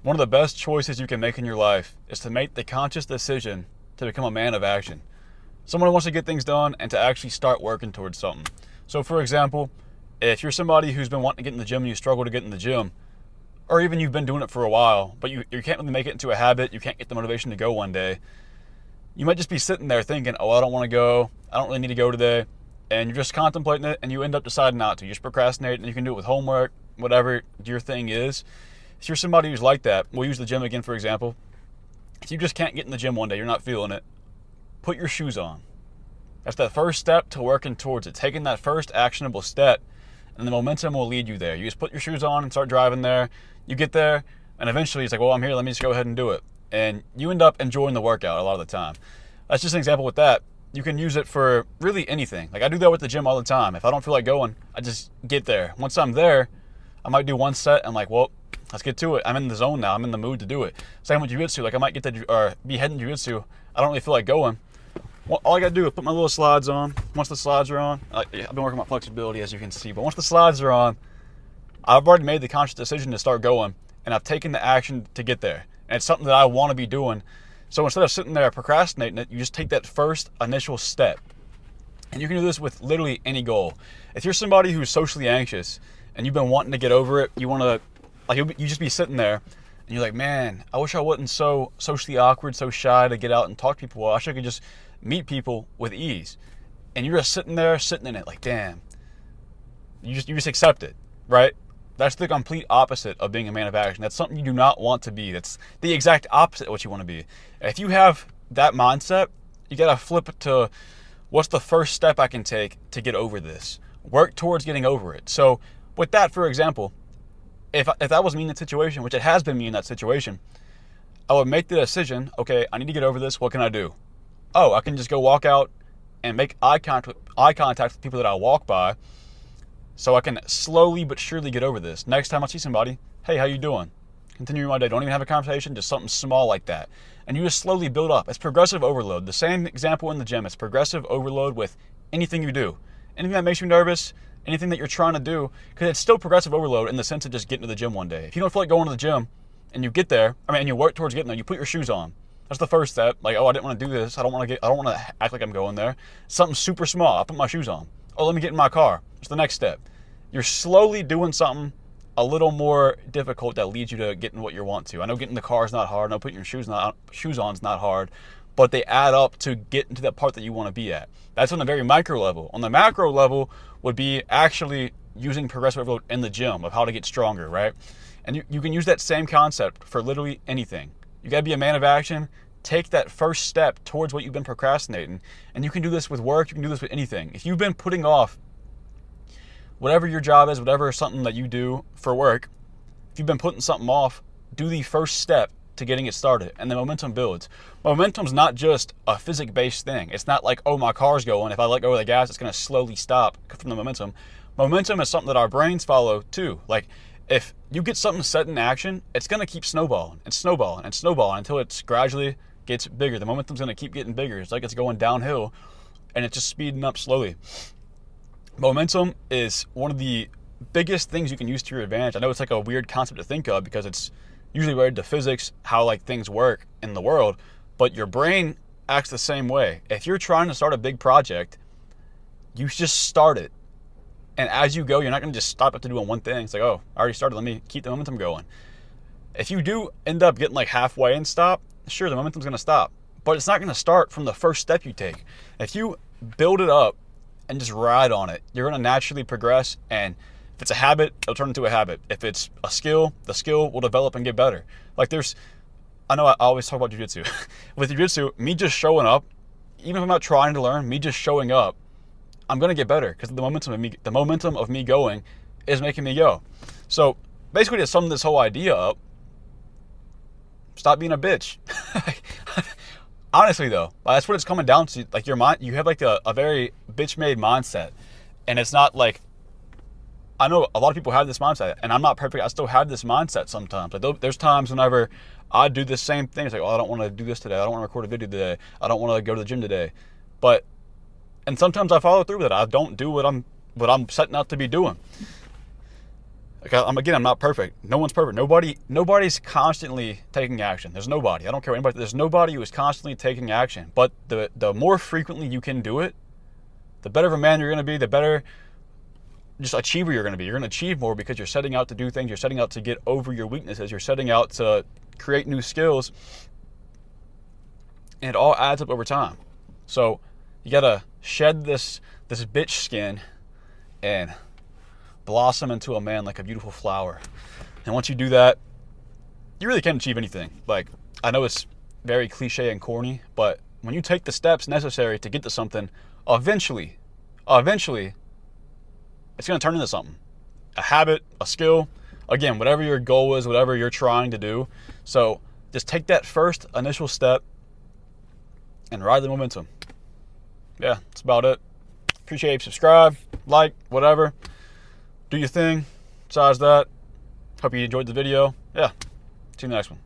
One of the best choices you can make in your life is to make the conscious decision to become a man of action. Someone who wants to get things done and to actually start working towards something. So, for example, if you're somebody who's been wanting to get in the gym and you struggle to get in the gym, or even you've been doing it for a while, but you can't really make it into a habit, you can't get the motivation to go one day, you might just be sitting there thinking, oh, I don't want to go, I don't really need to go today, and you're just contemplating it and you end up deciding not to. You just procrastinate, and you can do it with homework, whatever your thing is. If you're somebody who's like that, we'll use the gym again for example. If you just can't get in the gym one day, you're not feeling it, put your shoes on. That's the first step to working towards it, taking that first actionable step, and the momentum will lead you there. You just put your shoes on and start driving there. You get there, and eventually it's like, well, I'm here, let me just go ahead and do it. And you end up enjoying the workout a lot of the time. That's just an example with that. You can use it for really anything. Like I do that with the gym all the time. If I don't feel like going, I just get there. Once I'm there, I might do one set. I'm like, well, let's get to it. I'm in the zone now. I'm in the mood to do it. Same with jiu-jitsu. Like I might be heading jiu-jitsu. I don't really feel like going. Well, all I gotta do is put my little slides on. Once the slides are on, I've been working my flexibility as you can see, but once the slides are on, I've already made the conscious decision to start going, and I've taken the action to get there. And it's something that I want to be doing. So instead of sitting there procrastinating it, you just take that first initial step. And you can do this with literally any goal. If you're somebody who's socially anxious and you've been wanting to get over it, you want to, like, you just be sitting there and you're like, man, I wish I wasn't so socially awkward, so shy to get out and talk to people. Well, I wish I could just meet people with ease. And you're just sitting there, sitting in it, like, damn. You just accept it, right? That's the complete opposite of being a man of action. That's something you do not want to be. That's the exact opposite of what you want to be. If you have that mindset, you got to flip it to, what's the first step I can take to get over this? Work towards getting over it. So with that, for example, if that was me in that situation, which it has been me in that situation, I would make the decision, okay, I need to get over this. What can I do? Oh, I can just go walk out and make eye contact with people that I walk by, so I can slowly but surely get over this. Next time I see somebody, hey, how you doing? Continue my day. Don't even have a conversation, just something small like that. And you just slowly build up. It's progressive overload. The same example in the gym. It's progressive overload with anything you do. Anything that makes you nervous, anything that you're trying to do, because it's still progressive overload in the sense of just getting to the gym one day. If you don't feel like going to the gym and you get there, and you work towards getting there, you put your shoes on. That's the first step. Like, oh, I didn't want to do this. I don't want to act like I'm going there. Something super small. I put my shoes on. Oh, let me get in my car. That's the next step. You're slowly doing something a little more difficult that leads you to getting what you want to. I know getting in the car is not hard. I know putting your shoes on is not hard, but they add up to get into that part that you want to be at. That's on the very micro level. On the macro level would be actually using progressive overload in the gym of how to get stronger, right? And you can use that same concept for literally anything. You got to be a man of action. Take that first step towards what you've been procrastinating. And you can do this with work. You can do this with anything. If you've been putting off whatever your job is, whatever something that you do for work, if you've been putting something off, do the first step to getting it started, and the momentum builds. Momentum's not just a physics-based thing. It's not like, oh, my car's going. If I let go of the gas, it's going to slowly stop from the momentum. Momentum is something that our brains follow too. Like, if you get something set in action, it's going to keep snowballing and snowballing and snowballing until it gradually gets bigger. The momentum's going to keep getting bigger. It's like it's going downhill, and it's just speeding up slowly. Momentum is one of the biggest things you can use to your advantage. I know it's like a weird concept to think of because it's usually related to physics, how like things work in the world, but your brain acts the same way. If you're trying to start a big project, you just start it. And as you go, you're not going to just stop after doing one thing. It's like, oh, I already started. Let me keep the momentum going. If you do end up getting like halfway and stop, sure, the momentum's going to stop. But it's not going to start from the first step you take. If you build it up and just ride on it, you're going to naturally progress. And if it's a habit, it'll turn into a habit. If it's a skill, the skill will develop and get better. Like I know I always talk about jiu-jitsu. With jiu-jitsu, me just showing up, even if I'm not trying to learn, me just showing up, I'm going to get better because the momentum of me going is making me go. So basically, to sum this whole idea up, stop being a bitch. Honestly though, that's what it's coming down to. Like your mind, you have like a very bitch-made mindset, and it's not like, I know a lot of people have this mindset, and I'm not perfect. I still have this mindset sometimes. Like there's times whenever I do the same thing. It's like, oh, I don't want to do this today. I don't want to record a video today. I don't want to go to the gym today. And sometimes I follow through with it. I don't do what I'm setting out to be doing. Like, I'm not perfect. No one's perfect. Nobody's constantly taking action. There's nobody. I don't care what anybody. There's nobody who is constantly taking action. But the more frequently you can do it, the better of a man you're going to be. The better just achiever you're going to be. You're going to achieve more because you're setting out to do things. You're setting out to get over your weaknesses. You're setting out to create new skills. And it all adds up over time. So you got to shed this bitch skin and blossom into a man like a beautiful flower. And once you do that, you really can achieve anything. Like, I know it's very cliche and corny, but when you take the steps necessary to get to something, eventually, it's going to turn into something. A habit, a skill, again, whatever your goal is, whatever you're trying to do. So just take that first initial step and ride the momentum. Yeah, that's about it. Appreciate it. Subscribe, like, whatever. Do your thing. Besides that, hope you enjoyed the video. Yeah, see you in the next one.